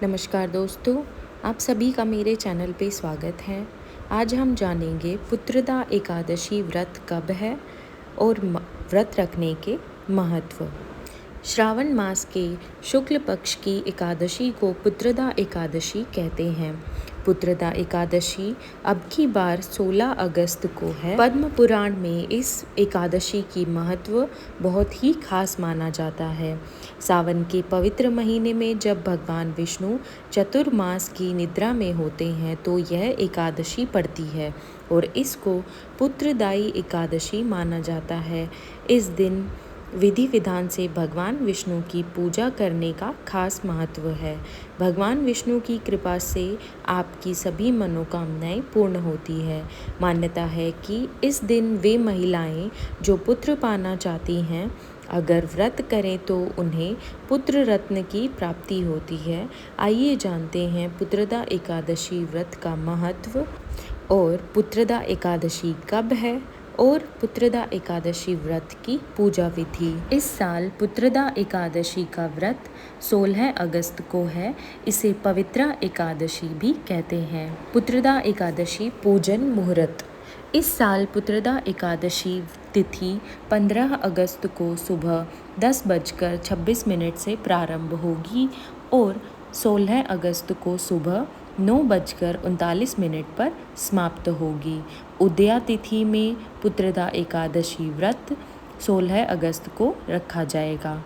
नमस्कार दोस्तों, आप सभी का मेरे चैनल पे स्वागत है। आज हम जानेंगे पुत्रदा एकादशी व्रत कब है और व्रत रखने के महत्व। श्रावण मास के शुक्ल पक्ष की एकादशी को पुत्रदा एकादशी कहते हैं। पुत्रदा एकादशी अब की बार 16 अगस्त को है। पद्म पुराण में इस एकादशी की महत्व बहुत ही खास माना जाता है। सावन के पवित्र महीने में जब भगवान विष्णु चतुर्मास की निद्रा में होते हैं तो यह एकादशी पड़ती है और इसको पुत्रदायी एकादशी माना जाता है। इस दिन विधि विधान से भगवान विष्णु की पूजा करने का खास महत्व है। भगवान विष्णु की कृपा से आपकी सभी मनोकामनाएं पूर्ण होती है। मान्यता है कि इस दिन वे महिलाएं जो पुत्र पाना चाहती हैं अगर व्रत करें तो उन्हें पुत्र रत्न की प्राप्ति होती है। आइए जानते हैं पुत्रदा एकादशी व्रत का महत्व और पुत्रदा एकादशी कब है और पुत्रदा एकादशी व्रत की पूजा विधि। इस साल पुत्रदा एकादशी का व्रत 16 अगस्त को है। इसे पवित्रा एकादशी भी कहते हैं। पुत्रदा एकादशी पूजन मुहूर्त। इस साल पुत्रदा एकादशी तिथि 15 अगस्त को सुबह 10:26 से प्रारंभ होगी और 16 अगस्त को सुबह 9:39 पर समाप्त होगी। उदया तिथि में पुत्रदा एकादशी व्रत 16 अगस्त को रखा जाएगा।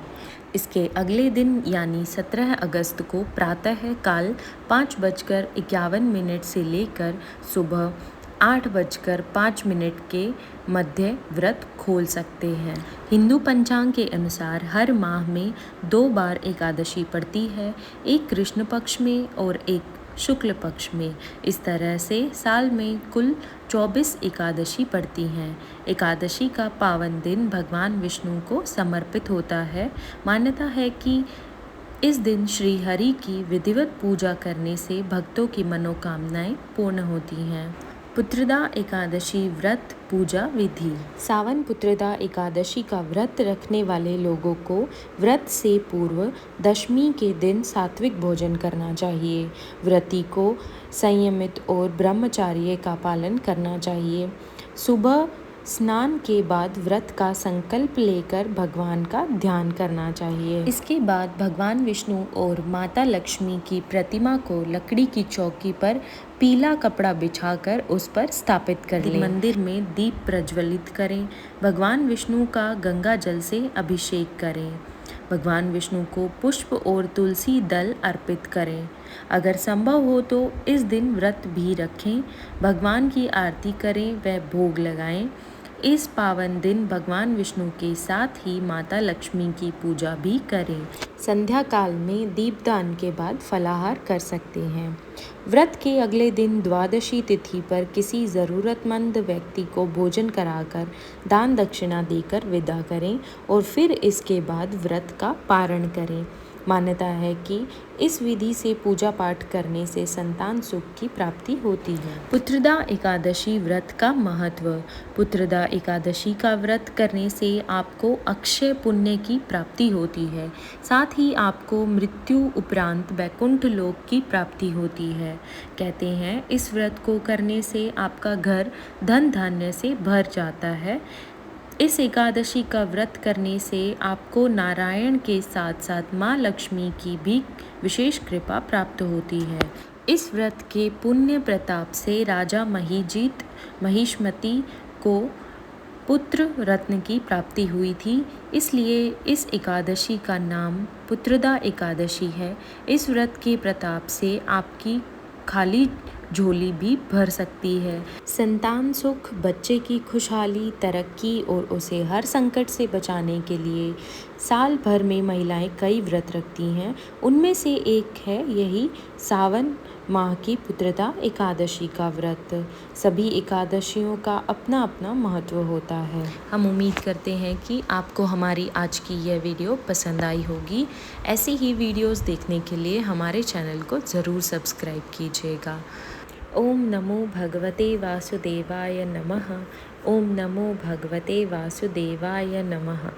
इसके अगले दिन यानी 17 अगस्त को प्रातः काल 5:51 से लेकर सुबह 8:05 के मध्य व्रत खोल सकते हैं। हिंदू पंचांग के अनुसार हर माह में 2 बार एकादशी पड़ती है, एक कृष्ण पक्ष में और एक शुक्ल पक्ष में। इस तरह से साल में कुल 24 एकादशी पड़ती हैं। एकादशी का पावन दिन भगवान विष्णु को समर्पित होता है। मान्यता है कि इस दिन श्री हरि की विधिवत पूजा करने से भक्तों की मनोकामनाएं पूर्ण होती हैं। पुत्रदा एकादशी व्रत पूजा विधि। सावन पुत्रदा एकादशी का व्रत रखने वाले लोगों को व्रत से पूर्व दशमी के दिन सात्विक भोजन करना चाहिए। व्रती को संयमित और ब्रह्मचर्य का पालन करना चाहिए। सुबह स्नान के बाद व्रत का संकल्प लेकर भगवान का ध्यान करना चाहिए। इसके बाद भगवान विष्णु और माता लक्ष्मी की प्रतिमा को लकड़ी की चौकी पर पीला कपड़ा बिछाकर उस पर स्थापित कर लें। मंदिर में दीप प्रज्वलित करें। भगवान विष्णु का गंगा जल से अभिषेक करें। भगवान विष्णु को पुष्प और तुलसी दल अर्पित करें। अगर संभव हो तो इस दिन व्रत भी रखें। भगवान की आरती करें व भोग लगाएं। इस पावन दिन भगवान विष्णु के साथ ही माता लक्ष्मी की पूजा भी करें। संध्या काल में दीपदान के बाद फलाहार कर सकते हैं। व्रत के अगले दिन द्वादशी तिथि पर किसी ज़रूरतमंद व्यक्ति को भोजन कराकर दान दक्षिणा देकर विदा करें और फिर इसके बाद व्रत का पारण करें। मान्यता है कि इस विधि से पूजा पाठ करने से संतान सुख की प्राप्ति होती है। पुत्रदा एकादशी व्रत का महत्व। पुत्रदा एकादशी का व्रत करने से आपको अक्षय पुण्य की प्राप्ति होती है। साथ ही आपको मृत्यु उपरांत वैकुंठ लोक की प्राप्ति होती है। कहते हैं इस व्रत को करने से आपका घर धन धान्य से भर जाता है। इस एकादशी का व्रत करने से आपको नारायण के साथ साथ माँ लक्ष्मी की भी विशेष कृपा प्राप्त होती है। इस व्रत के पुण्य प्रताप से राजा महिजीत महिष्मती को पुत्र रत्न की प्राप्ति हुई थी, इसलिए इस एकादशी का नाम पुत्रदा एकादशी है। इस व्रत के प्रताप से आपकी खाली झोली भी भर सकती है। संतान सुख, बच्चे की खुशहाली, तरक्की और उसे हर संकट से बचाने के लिए साल भर में महिलाएं कई व्रत रखती हैं। उनमें से एक है यही सावन माह की पुत्रदा एकादशी का व्रत। सभी एकादशियों का अपना अपना महत्व होता है। हम उम्मीद करते हैं कि आपको हमारी आज की यह वीडियो पसंद आई होगी। ऐसी ही वीडियोस देखने के लिए हमारे चैनल को ज़रूर सब्सक्राइब कीजिएगा। ओम नमो भगवते वासुदेवाय नमः। ओम नमो भगवते वासुदेवाय नमः।